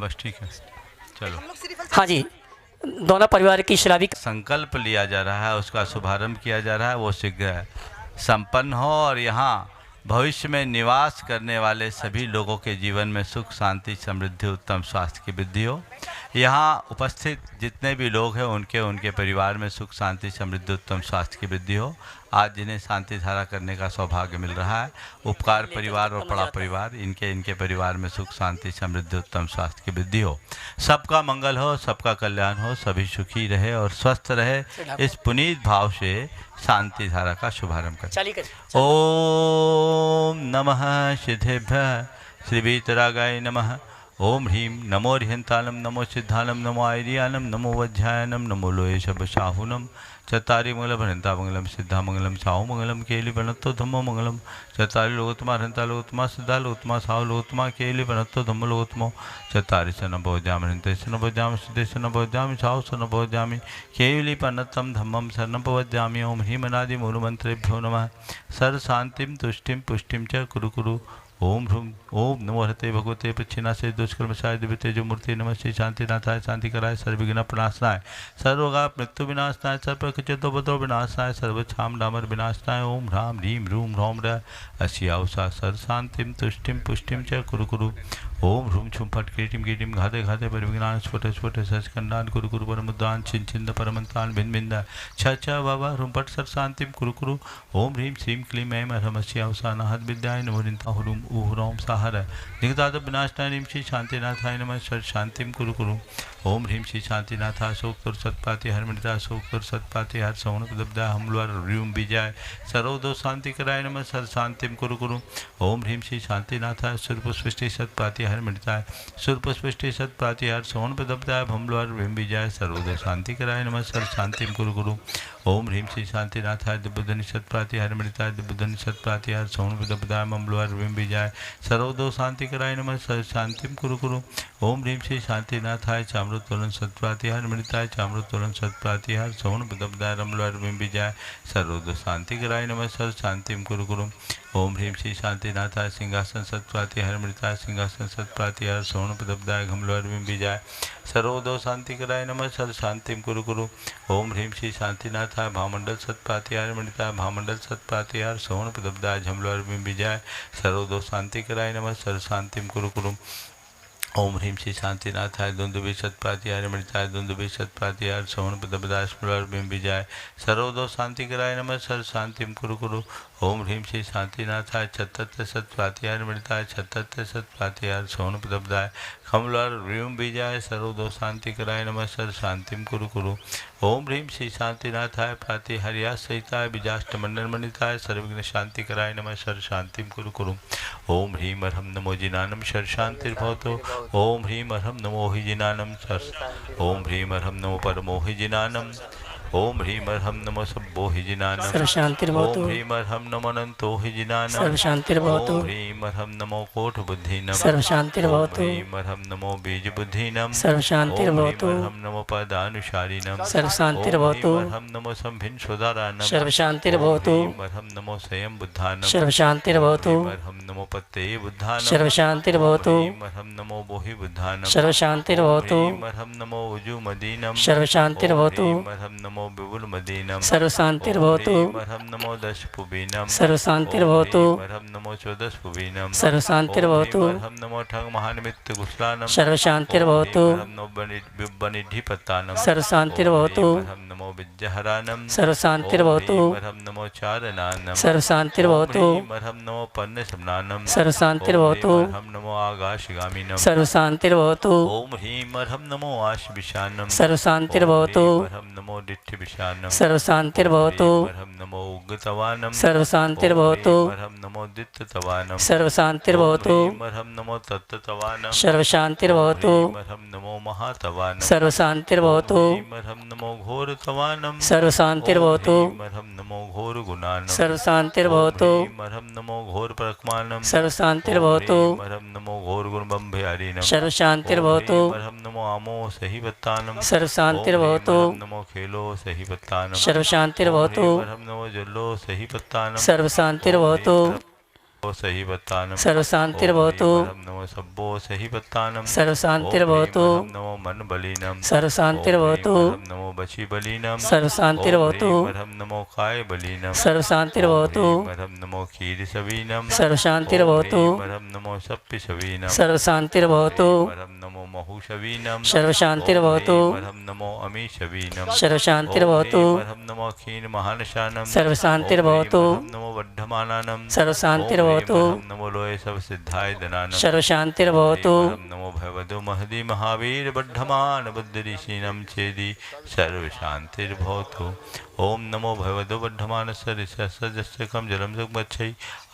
बस ठीक है, चलो। हाँ जी, दोनों परिवार की शराबी संकल्प लिया जा रहा है, उसका शुभारंभ किया जा रहा है, वो शीघ्र संपन्न हो और यहाँ भविष्य में निवास करने वाले सभी लोगों के जीवन में सुख शांति समृद्धि उत्तम स्वास्थ्य की वृद्धि हो। यहाँ उपस्थित जितने भी लोग हैं उनके उनके परिवार में सुख शांति समृद्धि उत्तम स्वास्थ्य की वृद्धि हो। आज जिन्हें शांति धारा करने का सौभाग्य मिल रहा है, उपकार परिवार और पड़ा परिवार, इनके इनके परिवार में सुख शांति समृद्धि उत्तम स्वास्थ्य की वृद्धि हो। सबका मंगल हो, सबका कल्याण हो, सभी सुखी रहे और स्वस्थ रहे, इस पुनीत भाव से शांति धारा का शुभारंभ करें। ओम नमः सिद्धेभ्यः श्री वीतरागाय नमः। ओम ह्रीं नमो ह्रियंतालम नमो सिद्धालम नमो आयरियालम नमो वज्रायनम नमो लोये शबशाहुनम। चत्तारि मंगलम हरंता मंगलम सिद्धा मंगलम साहु मंगलम केलि बनत्तो धम्मो मंगलम। चत्तारि लोकोत्तमा हरंता लोकोत्तमा सिद्धा लोकोत्तमा साहु लोकोत्तमा केलि बनत्तो धम्मो लोकोत्तमो। चत्तारि सन भोज्यामि हरन्ते सन भोज्यामि सिद्धे सन भोज्यामि साहु सन भोज्यामि केलि बनत्तं धम्मं शरणं भवज्यामि। ओम ह्रीमनादि मूलमंत्रेभ्यो नमः। सर्व शांतिं तुष्टिं पुष्टिं च कुरु कुरु। ओम ह्रूम ओम नमो हरते भगवते प्रच्छिन्नाशे दुष्कर्मशाय दिव्य तेजो मूर्ति नमः। श्री शांतिनाथाय शांति कराय सर्वविघ्न प्रणाशनाय सर्वरोगाप मृत्यु विनाशनाय सर्वप्रकृतितो बतो विनाशनाय सर्वक्षाम डामर विनाशनाय। ओम ह्राम ह्रीं ह्रूम ह्रौम र अस्याउषा सर्व शांतिं तुष्टिं पुष्टिं च कुरु कुरु। ओम ह्रूम छुम फट कीटिम कीटिम घाते घाते परिविघ्नान स्फुट स्फुट सचखंडान कुरु कुरु परमुद्दान छिन छिंद परमंतान भिन्न भिन्न छ छ बाबा ह्रूम फट सर्व शांतिं कुरु कुरु। ओम ह्रीं श्रीं क्लीं ऐं ह्रमस्याउषा नाहद विद्याय नमो निंता ह्रूम ऊहरौम साहर दिग्दाद विनाशनाय ह्रीं श्री शांतिनाथाय नमः। सर्व शांतिं कुरु कुरु। ओम ह्रीं श्री शांतिनाथा शोक तुर सत्पाति हरमृता शोक तुर सत्पाति हर सौन पदब्दा हमलवर ह्रीं विजय सर्वदो शांति कराय नमः। सर्व शांतिं कुरु कुरु। ओम ह्रीं श्री शांतिनाथा सुरपुष्टि सत्पाति हर मृताय सुरपुष्टि सत्पाति हर सौन पदब्दा हमलवर ह्रीं विजय सर्वदो शांति कराय नमः। सर्व शांतिं कुरु कुरु। ओम ह्रीं श्री शांतिनाथाय दिव्यधनि सत्पाति हर मृताय दिव्यधनि सत्पाति हर सौन पदब्दा हमलवर ह्रीं विजय सर्वदो शांति कराय नमः। सर्व शांतिं कुरु कुरु। ओम ह्रीं श्री शांतिनाथाय चामृतोलन सत्पाति हर मृताय चामृतोलन सत्पाति हर सौन पदब्दाय रमलवर ह्रीं विजय सर्वदो शांति कराय नमः। सर्व शांतिं कुरु कुरु। ओम ह्रीं श्री शांतिनाथाय सिंहासन सत्पाति हर मृताय सिंहासन सत्पाति हर सौन पदब्दाय घमलवर ह्रीं विजय सर्वदो शांति कराय नमः। सर्व शांतिं कुरु कुरु। ओम ह्रीं श्री शांतिनाथाय भामंडल सत्पाति हर मृताय भामंडल सत्पाति हर सौन पदब्दाय झमलवर ह्रीं विजय सर्वदो शांति कराय नमः। सर्व शांतिं कुरु कुरु। ओम ह्रीं श्री शांतिनाथाय दुंदुभि सत्पाति हर मृताय दुंदुभि सत्पाति हर सौन पदब्दाय स्मलवर ह्रीं विजय सर्वदो शांति कराय नमः। सर्व शांतिं कुरु कुरु। ओम ह्रीं श्री शांतिनाथाय छत्तत्र सत्पाति हर मृताय छत्तत्र सत्पाति हर सौन पदब्दाय खमलवर ह्रीं विजय सर्वदो शांति कराय नमः। सर्व शांतिं कुरु कुरु। ओम ह्रीं श्री शांतिनाथाय प्राति हरिया सहिताय बीजाष्ट मंडल मणिताय सर्वविघ्न शांति कराय नमः। सर्व शांतिं कुरु कुरु। ओम ह्रीं अर्हं नमो जिनानं सर्व शांतिर्भवतु। ओम ह्रीं अर्हं नमो हि जिनानं सर्व। ओम ह्रीं अर्हं नमो परमो हि जिनानं। ओम ह्रीं अर्हं नमो सब्बो हि जिनानं। सर्व शांतिर्भवतु। ओम ह्रीं अर्हं नमो अनंतो हि जिनानं। सर्व शांतिर्भवतु। ओम ह्रीं अर्हं नमो कोट बुद्धिनं। सर्व शांतिर्भवतु। ओम ह्रीं अर्हं नमो बीज बुद्धिनं। सर्व शांतिर्भवतु। ओम ह्रीं अर्हं नमो पदानुसारिणं। सर्व शांतिर्भवतु। ओम ह्रीं अर्हं नमो संभिन सुधारानं। सर्व शांतिर्भवतु। ओम ह्रीं अर्हं नमो स्वयं बुद्धानं। सर्व शांतिर्भवतु। ओम ह्रीं अर्हं नमो पत्ते बुद्धानं। सर्व शांतिर्भवतु। ओम ह्रीं अर्हं नमो बोहि बुद्धानं। सर्व शांतिर्भवतु। ओम ह्रीं अर्हं नमो उजुमदीनं। सर्व शांतिर्भवतु। ओम ह्रीं अर्हं नमो विपुलमदीनं। सर्व शांतिर्भवतु। ओम ह्रीं अर्हं नमो दशपुबीनं। सर्व शांतिर्भवतु। ओम ह्रीं अर्हं नमो चौदशपुबीनं। सर्व शांतिर्भवतु। ओम ह्रीं अर्हं नमो ठंग महानिमित्त कुशलानं। सर्व शांतिर्भवतु। ओम ह्रीं अर्हं नमो बनिधिपत्तानं। सर्व शांतिर्भवतु। ओम ह्रीं अर्हं नमो विद्याहरानं। सर्व शांतिर्भवतु। ओम ह्रीं अर्हं नमो चारणानं। सर्व शांतिर्भवतु। ओम ह्रीं अर्हं नमो पन्नसमनानं। सर्व शांतिर्भवतु। ओम ह्रीं अर्हं नमो आकाशगामिनं। सर्व शांतिर्भवतु। ओम ह्रीं अर्हं नमो आशविशानं। सर्व शांतिर्भवतु। ओम ह्रीं अर्हं नमो दिट्ठविशानं। सर्व शांतिर्भवतु। ओम ह्रीं अर्हं नमो उग्गतवानं। सर्व शांतिर्भवतु। ओम ह्रीं अर्हं नमो दित्ततवानं। सर्व शांतिर्भवतु। ओम ह्रीं अर्हं नमो तत्ततवानं। सर्व शांतिर्भवतु। ओम ह्रीं अर्हं नमो महातवानं। सर्व शांतिर्भवतु। ओम ह्रीं अर्हं नमो घोरतवानं। सर्व शांतिर्भवतु। ओम ह्रीं अर्हं नमो घोरगुणानं। सर्व शांतिर्भवतु। ओम ह्रीं अर्हं नमो घोरपरक्मानं। सर्व शांतिर्भवतु। ओम ह्रीं अर्हं नमो घोरगुणबम्भयारिणं। सर्व शांतिर्भवतु। ओम ह्रीं अर्हं नमो आमो सहिवत्तानं। सर्व शांतिर्भवतु। ओम ह्रीं अर्हं नमो खेलो सहिवत्तानं। सर्व शांतिर्भवतु। ओम ह्रीं अर्हं नमो जल्लो सहिवत्तानं। सर्व शांतिर्भवतु। सही बत्तानम सर्वशांतिर्भवतु नमो सब्बो सही बत्तानम सर्वशांतिर्भवतु नमो मन बलीनम सर्वशांतिर्भवतु नमो बची बलीनम सर्वशांतिर्भवतु नमो काय बलीनम सर्वशांतिर्भवतु नमो खीर सवीनम सर्वशांतिर्भवतु नमो सप्पि सवीनम सर्वशांतिर्भवतु नमो महु सवीनम सर्वशांतिर्भवतु नमो अमी सवीनम सर्वशांतिर्भवतु नमो खीन महानशानम सर्वशांतिर्भवतु नमो वर्धमानानम सर्वशांतिर्भवतु नमो लोय सब सिद्धाय दनानम सर्वशांतिर्भवतु नमो भगवतो महदी महावीर वर्धमान बुद्धि ऋषिनम छेदी सर्व शांतिर्भवतु ओम नमो भगवतो वर्धमान सजस्यकम जलम जगमच्छै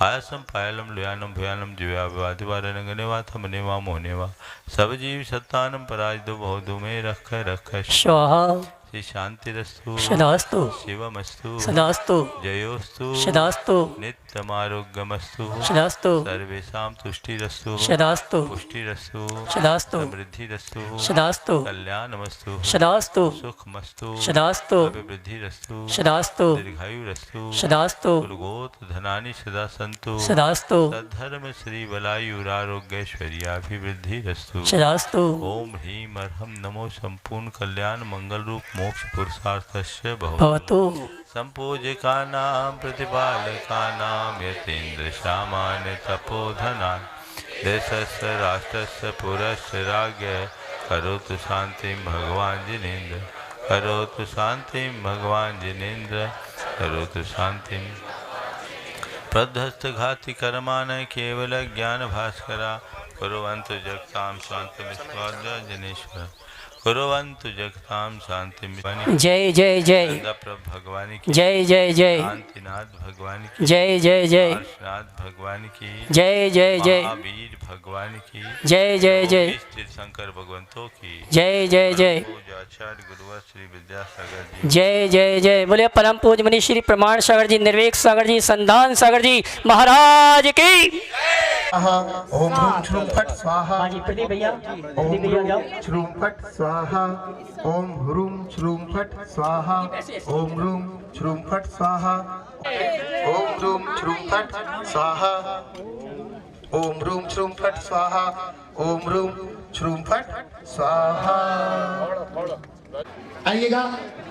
आयासम पायलम लुयानम भयानम दिव्या विवादिवारनगनेवा थमनेवा मोहनेवा सब जीव सत्तानम पराजदो बहुदो में रख स्वाहा श्री शांतिरस्तु सदास्तु शिवमस्तु सदास्तु जयोस्तु सदास्तु नित्यमारोग्यमस्तु सदास्तु सर्वेषां तुष्टिरस्तु सदास्तु पुष्टिरस्तु सदास्तु समृद्धिरस्तु सदास्तु कल्याणमस्तु सदास्तु सुखमस्तु सदास्तु अभिवृद्धिरस्तु सदास्तु दीर्घायुरस्तु सदास्तु कुलगोत धनानि सदा सन्तु सदास्तु सद्धर्म श्री बलायुरारोग्यैश्वर्याभिवृद्धिरस्तु सदास्तु ओम ह्रीं अर्हं नमो संपूर्ण कल्याण मंगल रूप मोक्ष पुरुषार्थस्य भवतु संपूजकानां प्रतिपालकानां यतीन्द्र सामान्य तपोधनान् देशस्य राष्ट्रस्य पुरस्य राज्ञ करोतु शांतिं भगवान् जिनेन्द्र करोतु शांतिं भगवान् जिनेन्द्र करोतु शांतिं प्रध्वस्तघाति कर्मान् केवल ज्ञान भास्करा कुर्वन्तु जगतां शान्तिं जनेश्वर कुर्वन्तु जगतां शान्तिं जय जय जय भगवान की जय जय जय शांतिनाथ भगवान की जय जय जय हर्षनाथ भगवान की जय जय जय महावीर भगवान की जय जय जय शंकर भगवंतों की जय जय जय पूजाचार्य गुरुवर श्री विद्यासागर जी जय जय जय बोले परम पूज्य मुनि श्री प्रमाण सागर जी निर्वेक सागर जी संधान सागर जी महाराज की ओम ह्रूम श्रूम फट स्वाहा भैया ओम ह्रूम श्रूम फट स्वाहा ओम ह्रूम श्रूम फट स्वाहा ओम ह्रूम श्रूम फट स्वाहा ओम ह्रूम श्रूम फट स्वाहा ओम ह्रूम श्रूम फट स्वाहा ओम ह्रूम श्रूम फट स्वाहा। आइएगा,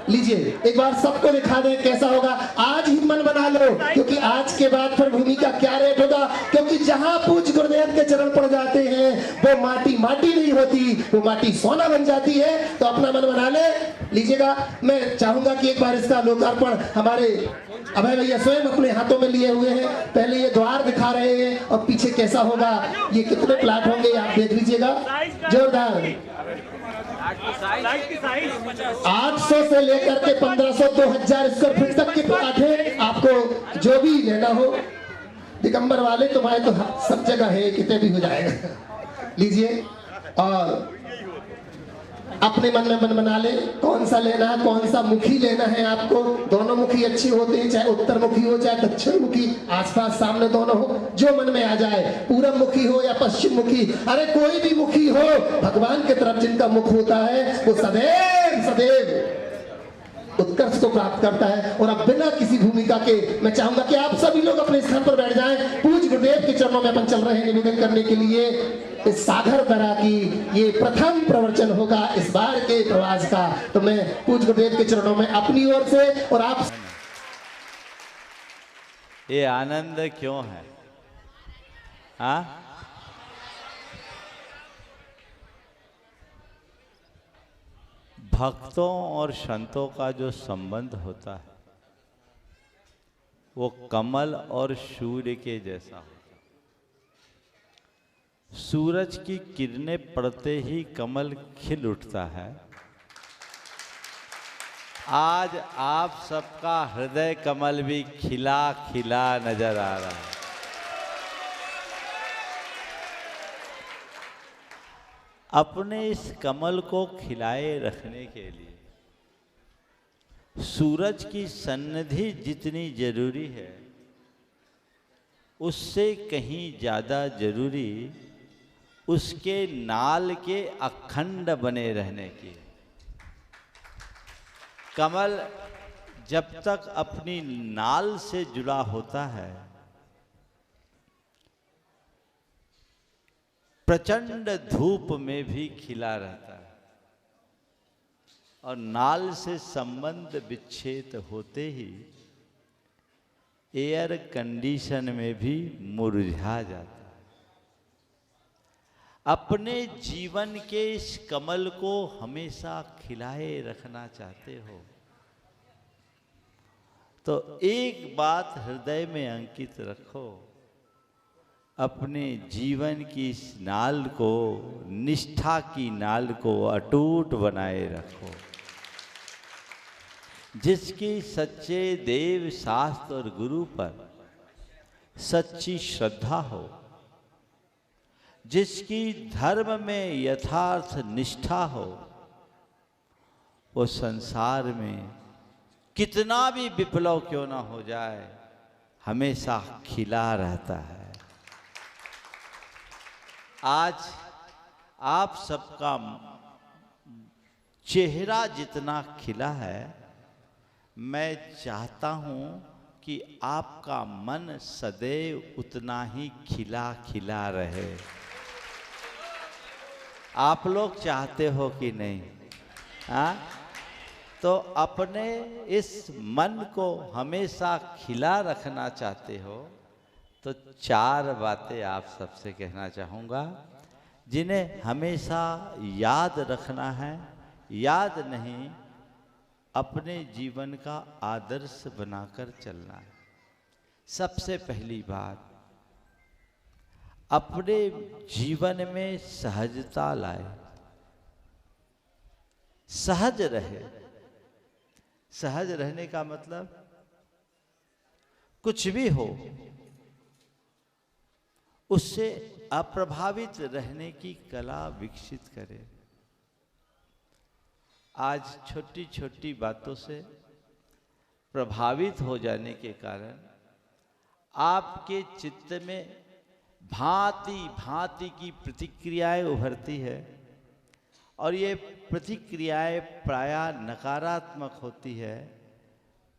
लीजिए एक बार सबको दिखा दें कैसा होगा। आज ही मन बना लो, क्योंकि आज के बाद फिर भूमि का क्या रेट होगा, क्योंकि जहां पूज्य गुरुदेव के चरण पड़ जाते हैं वो माटी माटी नहीं होती, वो माटी सोना बन जाती है। तो अपना मन बना ले, लीजिएगा। मैं चाहूंगा कि एक बार इसका लोकार्पण हमारे अभय भैया स्वयं अपने हाथों में लिए हुए हैं। पहले ये द्वार दिखा रहे हैं और पीछे कैसा होगा, ये कितने प्लाट होंगे आप देख लीजिएगा। जोरदार 800 से लेकर के 1500 2000 स्क्वायर फीट तक के प्लाट है। आपको जो भी लेना हो, दिगंबर वाले तुम्हारे तो सब जगह है, कितने भी हो जाएगा। लीजिए और अपने मन में मन बना ले कौन सा लेना है, कौन सा मुखी लेना है आपको। दोनों मुखी अच्छी होते हैं, चाहे उत्तर मुखी हो चाहे दक्षिण मुखी, आसपास सामने दोनों हो, जो मन में आ जाए। पूरब मुखी हो या पश्चिम मुखी, अरे कोई भी मुखी हो, भगवान की तरफ जिनका मुख होता है वो सदैव सदैव उत्कर्ष को प्राप्त करता है। और अब बिना किसी भूमिका के मैं चाहूंगा कि आप सभी लोग अपने स्थान पर बैठ जाएं। पूज्य गुरुदेव के चरणों में अपन चल रहे हैं निवेदन करने के लिए। इस सागर दरा की ये प्रथम प्रवचन होगा इस बार के प्रवास का। तो मैं पूज्य गुरुदेव के चरणों में अपनी ओर से और आप, ये आनंद क्यों है? हाँ, भक्तों और संतों का जो संबंध होता है वो कमल और सूर्य के जैसा होता है। सूरज की किरणें पड़ते ही कमल खिल उठता है। आज आप सबका हृदय कमल भी खिला खिला नजर आ रहा है। अपने इस कमल को खिलाए रखने के लिए सूरज की सन्निधि जितनी जरूरी है, उससे कहीं ज़्यादा जरूरी उसके नाल के अखंड बने रहने की। कमल जब तक अपनी नाल से जुड़ा होता है प्रचंड धूप में भी खिला रहता है और नाल से संबंध विच्छेद होते ही एयर कंडीशन में भी मुरझा जाता है। अपने जीवन के इस कमल को हमेशा खिलाए रखना चाहते हो तो एक बात हृदय में अंकित रखो, अपने जीवन की इस नाल को, निष्ठा की नाल को अटूट बनाए रखो। जिसकी सच्चे देव शास्त्र और गुरु पर सच्ची श्रद्धा हो, जिसकी धर्म में यथार्थ निष्ठा हो, वो संसार में कितना भी विप्लव क्यों ना हो जाए हमेशा खिला रहता है। आज आप सबका चेहरा जितना खिला है, मैं चाहता हूं कि आपका मन सदैव उतना ही खिला खिला रहे। आप लोग चाहते हो कि नहीं? हाँ, तो अपने इस मन को हमेशा खिला रखना चाहते हो तो 4 बातें आप सबसे कहना चाहूँगा जिन्हें हमेशा याद रखना है। याद नहीं, अपने जीवन का आदर्श बनाकर चलना है। सबसे पहली बात, अपने जीवन में सहजता लाए, सहज रहे। सहज रहने का मतलब कुछ भी हो उससे अप्रभावित रहने की कला विकसित करें। आज छोटी छोटी बातों से प्रभावित हो जाने के कारण आपके चित्त में भांति भांति की प्रतिक्रियाएं उभरती है और ये प्रतिक्रियाएं प्रायः नकारात्मक होती है।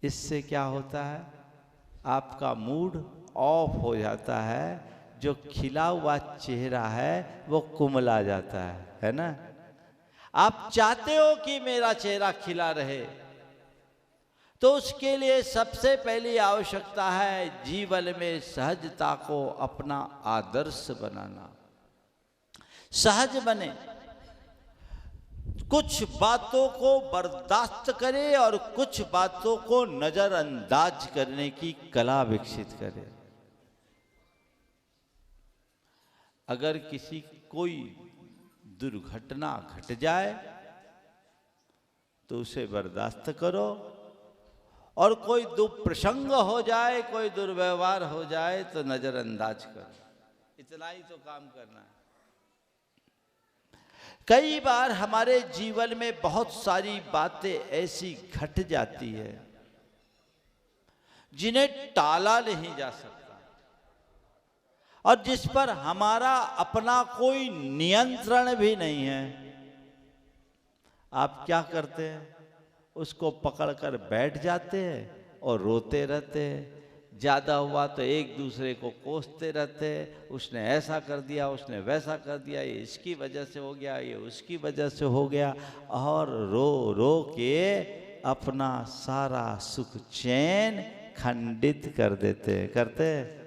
इससे क्या होता है, आपका मूड ऑफ हो जाता है, जो खिला हुआ चेहरा है वो कुमला जाता है ना। आप चाहते हो कि मेरा चेहरा खिला रहे, तो उसके लिए सबसे पहली आवश्यकता है जीवन में सहजता को अपना आदर्श बनाना। सहज बने, कुछ बातों को बर्दाश्त करे और कुछ बातों को नजरअंदाज करने की कला विकसित करे। अगर किसी कोई दुर्घटना घट जाए तो उसे बर्दाश्त करो, और कोई दुप्रसंग हो जाए, कोई दुर्व्यवहार हो जाए तो नजरअंदाज करो। इतना ही तो काम करना है। कई बार हमारे जीवन में बहुत सारी बातें ऐसी घट जाती है जिन्हें टाला नहीं जा सकता और जिस पर हमारा अपना कोई नियंत्रण भी नहीं है। आप क्या करते हैं, उसको पकड़कर बैठ जाते हैं और रोते रहते हैं। ज़्यादा हुआ तो एक दूसरे को कोसते रहते हैं, उसने ऐसा कर दिया, उसने वैसा कर दिया, ये इसकी वजह से हो गया, ये उसकी वजह से हो गया, और रो रो के अपना सारा सुख चैन खंडित कर देते हैं। करते हैं।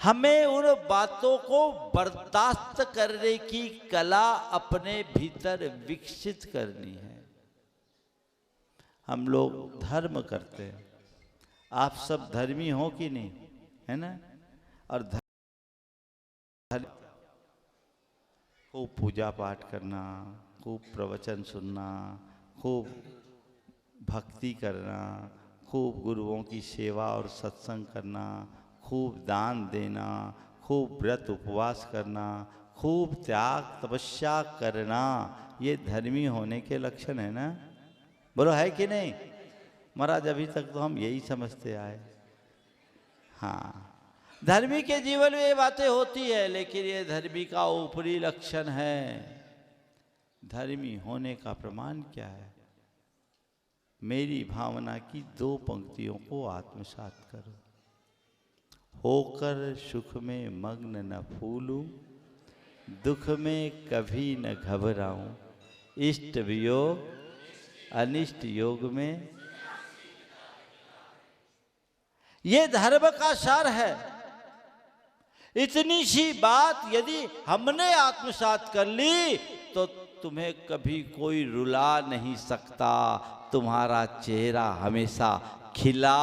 हमें उन बातों को बर्दाश्त करने की कला अपने भीतर विकसित करनी है। हम लोग धर्म करते हैं, आप सब धर्मी हो कि नहीं, है ना? और धर्म खूब पूजा पाठ करना, खूब प्रवचन सुनना, खूब भक्ति करना, खूब गुरुओं की सेवा और सत्संग करना, खूब दान देना, खूब व्रत उपवास करना, खूब त्याग तपस्या करना, ये धर्मी होने के लक्षण है ना? बोलो है कि नहीं? महाराज अभी तक तो हम यही समझते आए। हाँ, धर्मी के जीवन में ये बातें होती है, लेकिन ये धर्मी का ऊपरी लक्षण है। धर्मी होने का प्रमाण क्या है? मेरी भावना की 2 पंक्तियों को आत्मसात करो। होकर सुख में मग्न न फूलूं, दुख में कभी न घबराऊं, इष्ट वियोग अनिष्ट योग में। ये धर्म का सार है। इतनी सी बात यदि हमने आत्मसात कर ली तो तुम्हें कभी कोई रुला नहीं सकता। तुम्हारा चेहरा हमेशा खिला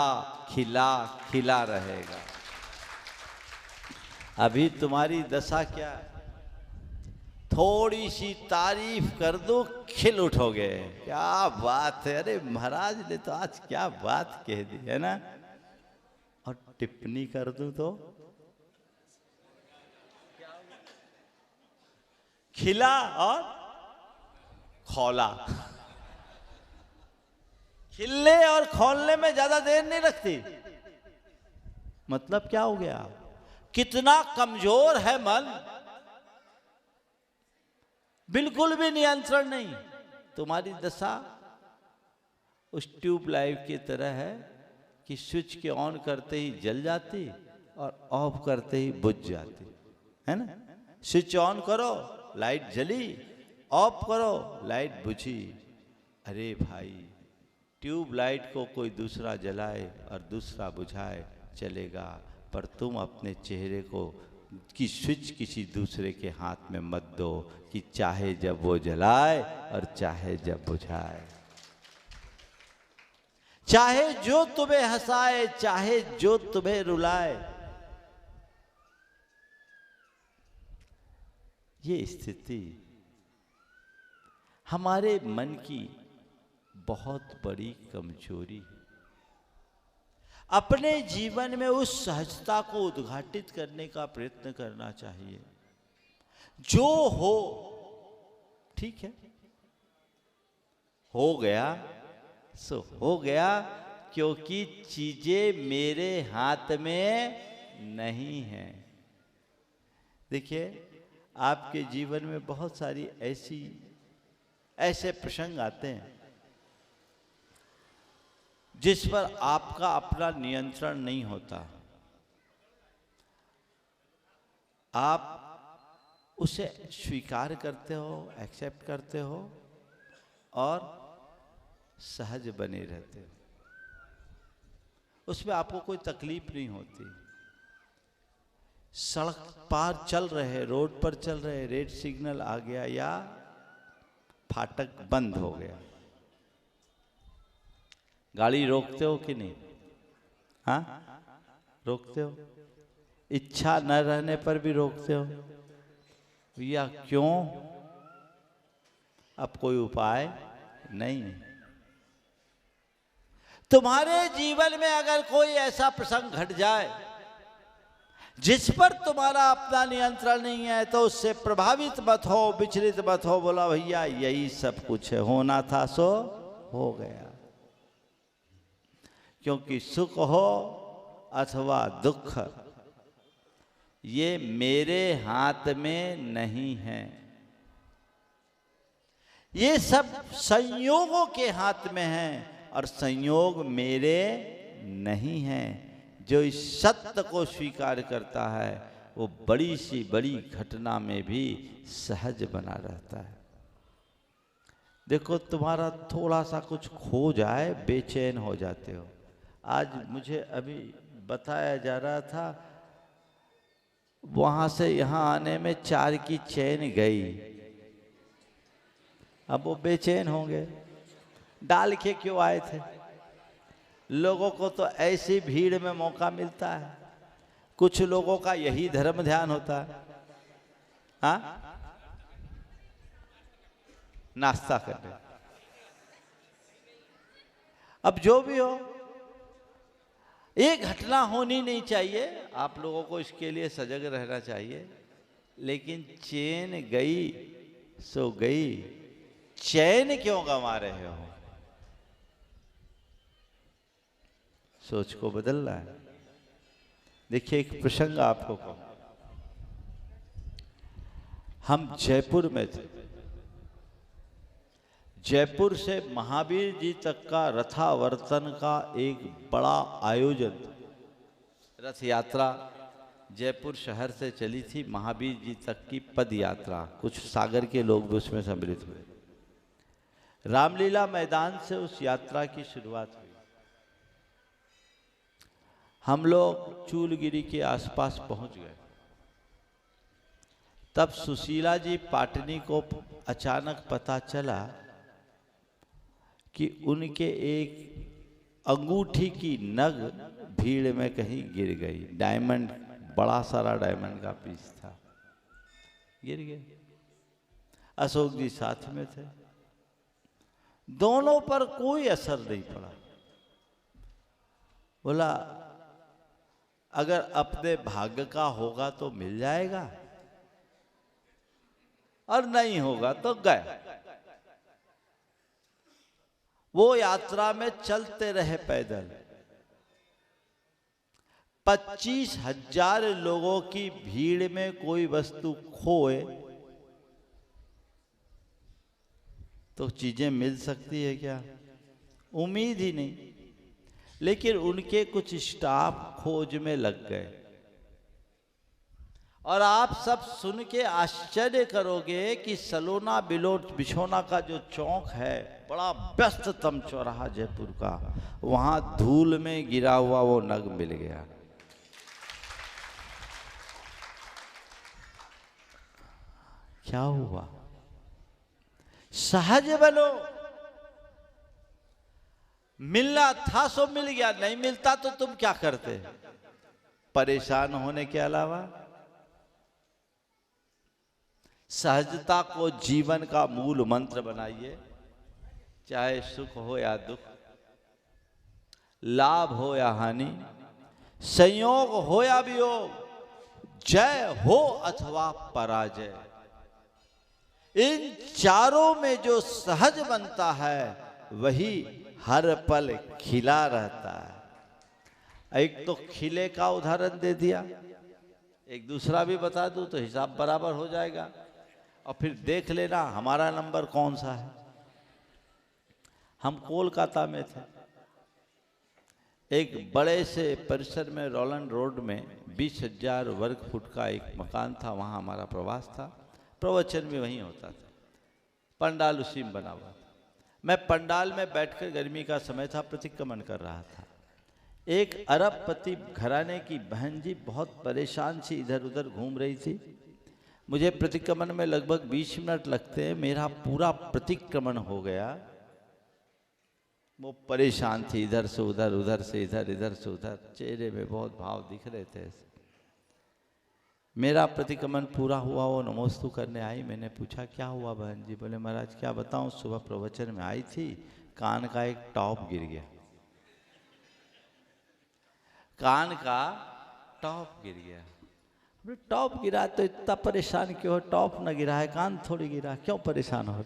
खिला खिला रहेगा। अभी तुम्हारी दशा क्या है? थोड़ी सी तारीफ कर दो खिल उठोगे। क्या बात है, अरे महाराज ने तो आज क्या बात कह दी है ना। और टिप्पणी कर दूं तो खिला और खौला। खिलने और खोलने में ज्यादा देर नहीं लगती। मतलब क्या हो गया? कितना कमजोर है मन, बिल्कुल भी नियंत्रण नहीं। तुम्हारी दशा उस ट्यूबलाइट की तरह है कि स्विच के ऑन करते ही जल जाती और ऑफ करते ही बुझ जाती है ना। स्विच ऑन करो लाइट जली, ऑफ करो लाइट बुझी। अरे भाई, ट्यूबलाइट को कोई दूसरा जलाए और दूसरा बुझाए चलेगा, पर तुम अपने चेहरे को की स्विच किसी दूसरे के हाथ में मत दो कि चाहे जब वो जलाए और चाहे जब बुझाए। चाहे जो तुम्हें हंसाए, चाहे जो तुम्हें रुलाए। ये स्थिति हमारे मन की बहुत बड़ी कमजोरी है। अपने जीवन में उस सहजता को उद्घाटित करने का प्रयत्न करना चाहिए। जो हो ठीक है, हो गया सो हो गया, क्योंकि चीजें मेरे हाथ में नहीं हैं। देखिए, आपके जीवन में बहुत सारी ऐसे प्रसंग आते हैं जिस पर आपका अपना नियंत्रण नहीं होता। आप उसे स्वीकार करते हो, एक्सेप्ट करते हो और सहज बने रहते हो। उसमें आपको कोई तकलीफ नहीं होती। सड़क पार चल रहे, रोड पर चल रहे, रेड सिग्नल आ गया या फाटक बंद हो गया, गाड़ी रोकते हो कि नहीं? हाँ, रोकते हो। इच्छा न रहने पर भी रोकते हो भैया, क्यों? अब कोई उपाय नहीं। तुम्हारे जीवन में अगर कोई ऐसा प्रसंग घट जाए जिस पर तुम्हारा अपना नियंत्रण नहीं है, तो उससे प्रभावित मत हो, विचलित मत हो। बोला भैया यही सब कुछ है, होना था सो हो गया। क्योंकि सुख हो अथवा दुख, ये मेरे हाथ में नहीं है। ये सब संयोगों के हाथ में है और संयोग मेरे नहीं हैं। जो इस सत्य को स्वीकार करता है वो बड़ी सी बड़ी घटना में भी सहज बना रहता है। देखो, तुम्हारा थोड़ा सा कुछ खो जाए बेचैन हो जाते हो। आज मुझे अभी बताया जा रहा था, वहां से यहां आने में 4 की चैन गई। अब वो बेचैन होंगे, डाल के क्यों आए थे? लोगों को तो ऐसी भीड़ में मौका मिलता है। कुछ लोगों का यही धर्म ध्यान होता है, हाँ, नाश्ता करने। अब जो भी हो, एक घटना होनी नहीं चाहिए। आप लोगों को इसके लिए सजग रहना चाहिए। लेकिन चैन गई सो गई, चैन क्यों गंवा रहे हो? सोच को बदलना है। देखिए, एक प्रसंग आपको कहूं। हम जयपुर में थे। जयपुर से महावीर जी तक का रथावर्तन का एक बड़ा आयोजन था। रथ यात्रा जयपुर शहर से चली थी महावीर जी तक की पद यात्रा। कुछ सागर के लोग भी उसमें सम्मिलित हुए। रामलीला मैदान से उस यात्रा की शुरुआत हुई। हम लोग चूलगिरी के आसपास पहुंच गए। तब सुशीला जी पाटनी को अचानक पता चला कि उनके एक अंगूठी की नग भीड़ में कहीं गिर गई। डायमंड, बड़ा सारा डायमंड का पीस था, गिर गया। अशोक जी साथ में थे। दोनों पर कोई असर नहीं पड़ा। बोला अगर अपने भाग्य का होगा तो मिल जाएगा और नहीं होगा तो गए। वो यात्रा में चलते रहे पैदल। 25,000 लोगों की भीड़ में कोई वस्तु खोए तो चीजें मिल सकती है क्या? उम्मीद ही नहीं। लेकिन उनके कुछ स्टाफ खोज में लग गए। और आप सब सुन के आश्चर्य करोगे कि सलोना बिछोना का जो चौक है, बड़ा व्यस्ततम चौराहा जयपुर का, वहां धूल में गिरा हुआ वो नग मिल गया। क्या हुआ? सहज बनो। मिलना था सो मिल गया, नहीं मिलता तो तुम क्या करते? परेशान होने के अलावा। सहजता को जीवन का मूल मंत्र बनाइए। चाहे सुख हो या दुख, लाभ हो या हानि, संयोग हो या वियोग, जय हो अथवा पराजय, इन चारों में जो सहज बनता है वही हर पल खिला रहता है। एक तो खिले का उदाहरण दे दिया, एक दूसरा भी बता दूं तो हिसाब बराबर हो जाएगा। और फिर देख लेना हमारा नंबर कौन सा है। हम कोलकाता में थे। एक बड़े से परिसर में रोलैंड रोड में 20,000 वर्ग फुट का एक मकान था। वहाँ हमारा प्रवास था। प्रवचन भी वहीं होता था। पंडाल उसी में बना हुआ था। मैं पंडाल में बैठकर, गर्मी का समय था, प्रतिक्रमण कर रहा था। एक अरबपति घराने की बहन जी बहुत परेशान सी इधर उधर घूम रही थी। मुझे प्रतिक्रमण में लगभग 20 मिनट लगते हैं। मेरा पूरा प्रतिक्रमण हो गया। वो परेशान थी, इधर से उधर, उधर से इधर, इधर से उधर। चेहरे में बहुत भाव दिख रहे थे। मेरा प्रतिक्रमण पूरा हुआ। वो नमोस्तु करने आई। मैंने पूछा क्या हुआ बहन जी? बोले महाराज क्या बताऊं, सुबह प्रवचन में आई थी, कान का एक टॉप गिर गया। कान का टॉप गिर गया। टॉप गिरा तो इतना परेशान क्यों हो? टॉप न गिरा है, कान थोड़ी गिरा, क्यों परेशान हो रहे?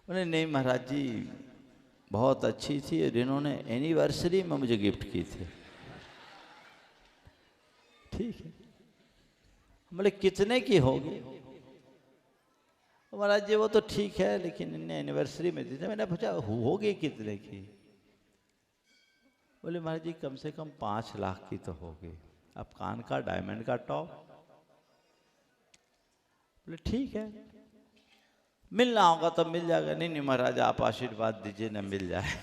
बोले नहीं महाराज जी बहुत अच्छी थी और इन्होंने एनिवर्सरी में मुझे गिफ्ट की थी। ठीक है। बोले कितने की होगी? महाराज जी वो तो ठीक है लेकिन इन्हें एनिवर्सरी में दी थी। मैंने पूछा होगी कितने की? बोले महाराज जी कम से कम 5 लाख की तो होगी। अब कान का डायमंड का टॉप। बोले ठीक है, मिलना होगा तो मिल जाएगा। नहीं नहीं महाराज आप आशीर्वाद दीजिए ना मिल जाए।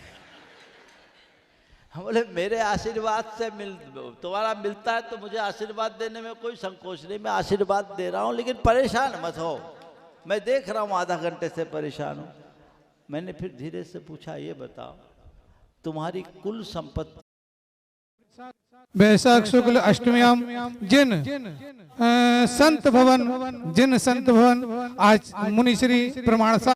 हम बोले मेरे आशीर्वाद से तुम्हारा मिलता है तो मुझे आशीर्वाद देने में कोई संकोच नहीं। मैं आशीर्वाद दे रहा हूँ लेकिन परेशान मत हो। मैं देख रहा हूँ आधा घंटे से परेशान हूँ। मैंने फिर धीरे से पूछा ये बताओ तुम्हारी कुल संपत्ति। वैशाख शुक्ल अष्टम्याम संत भवन आज मुनि श्री प्रमाण सा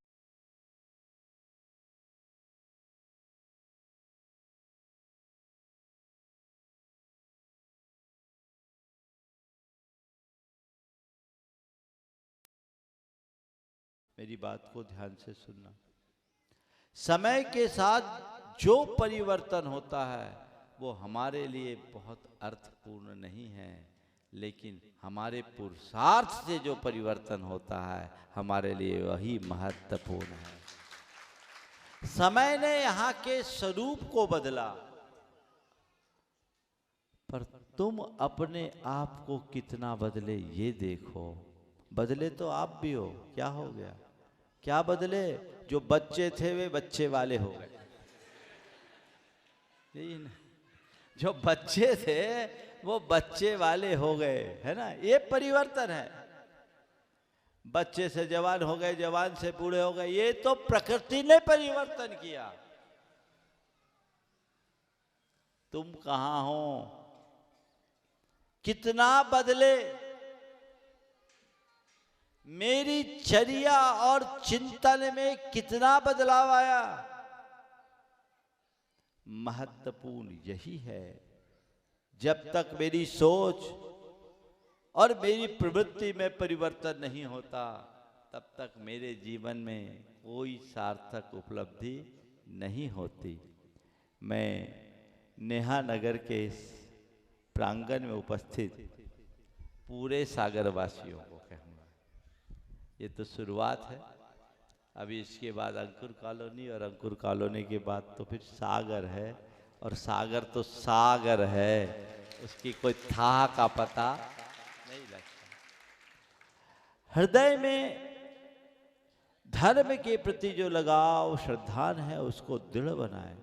मेरी बात को ध्यान से सुनना। समय के साथ जो परिवर्तन होता है वो हमारे लिए बहुत अर्थपूर्ण नहीं है, लेकिन हमारे पुरुषार्थ से जो परिवर्तन होता है हमारे लिए वही महत्वपूर्ण है। समय ने यहाँ के स्वरूप को बदला पर तुम अपने आप को कितना बदले ये देखो। बदले तो आप भी हो, क्या हो गया? क्या बदले? जो बच्चे थे वे बच्चे वाले हो गए। यही ना, जो बच्चे थे वो बच्चे वाले हो गए, है ना? ये परिवर्तन है। बच्चे से जवान हो गए, जवान से बूढ़े हो गए, ये तो प्रकृति ने परिवर्तन किया। तुम कहां हो? कितना बदले? मेरी चर्या और चिंतन में कितना बदलाव आया? महत्वपूर्ण यही है। जब तक मेरी सोच और मेरी प्रवृत्ति में परिवर्तन नहीं होता, तब तक मेरे जीवन में कोई सार्थक उपलब्धि नहीं होती। मैं नेहा नगर के इस प्रांगण में उपस्थित पूरे सागरवासियों को कहूँगा, ये तो शुरुआत है। अभी इसके बाद अंकुर कॉलोनी, और अंकुर कॉलोनी के बाद तो फिर सागर है, और सागर तो सागर है, उसकी कोई था का पता नहीं लगता। हृदय में धर्म के प्रति जो लगाव श्रद्धान है उसको दृढ़ बनाए,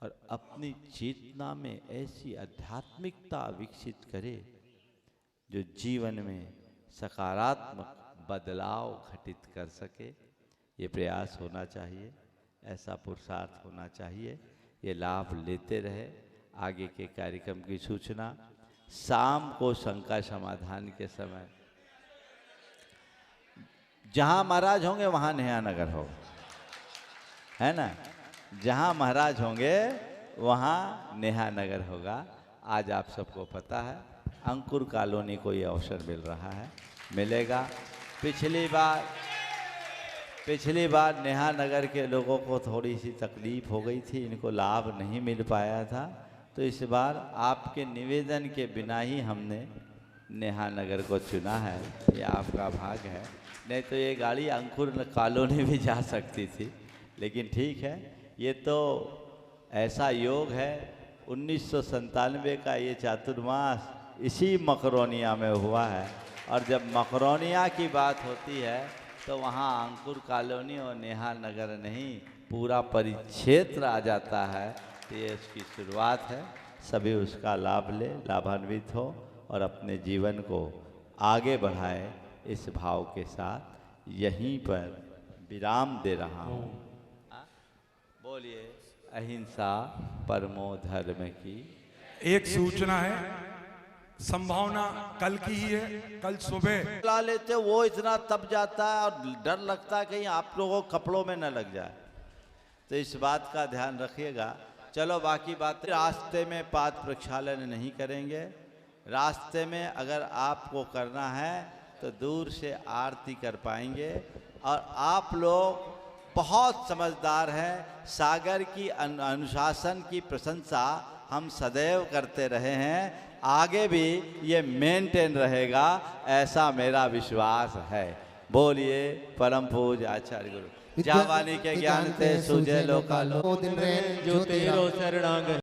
और अपनी चेतना में ऐसी आध्यात्मिकता विकसित करे जो जीवन में सकारात्मक बदलाव घटित कर सके। ये प्रयास होना चाहिए, ऐसा पुरुषार्थ होना चाहिए। ये लाभ लेते रहे। आगे के कार्यक्रम की सूचना शाम को शंका समाधान के समय जहां महाराज होंगे वहां नेहा नगर होगा, है ना? जहां महाराज होंगे वहां नेहा नगर होगा। आज आप सबको पता है अंकुर कॉलोनी को ये अवसर मिल रहा है, मिलेगा। पिछली बार नेहा नगर के लोगों को थोड़ी सी तकलीफ हो गई थी, इनको लाभ नहीं मिल पाया था, तो इस बार आपके निवेदन के बिना ही हमने नेहा नगर को चुना है। ये आपका भाग है, नहीं तो ये गाड़ी अंकुर कॉलोनी भी जा सकती थी, लेकिन ठीक है। ये तो ऐसा योग है, 1997 का ये चातुर्मास इसी मकरोनिया में हुआ है, और जब मकरोनिया की बात होती है तो वहाँ अंकुर कॉलोनी और नेहा नगर नहीं, पूरा परिक्षेत्र आ जाता है। तो ये उसकी शुरुआत है। सभी उसका लाभ ले, लाभान्वित हो और अपने जीवन को आगे बढ़ाए। इस भाव के साथ यहीं पर विराम दे रहा हूँ। बोलिए अहिंसा परमो धर्म की। एक सूचना है, संभावना कल की ही है, कल सुबह ला लेते वो इतना तप जाता है और डर लगता है कहीं आप लोगों को कपड़ों में न लग जाए, तो इस बात का ध्यान रखिएगा। चलो बाकी बात, रास्ते में पाद प्रक्षालन नहीं करेंगे। रास्ते में अगर आपको करना है तो दूर से आरती कर पाएंगे। और आप लोग बहुत समझदार हैं, सागर की अनुशासन की प्रशंसा हम सदैव करते रहे हैं, आगे भी ये मेंटेन रहेगा, ऐसा मेरा विश्वास है। बोलिए परम पूज्य आचार्य गुरु जावानी के ज्ञान ते सूझे लोकालो दिन रहे जो तेरो शरणागत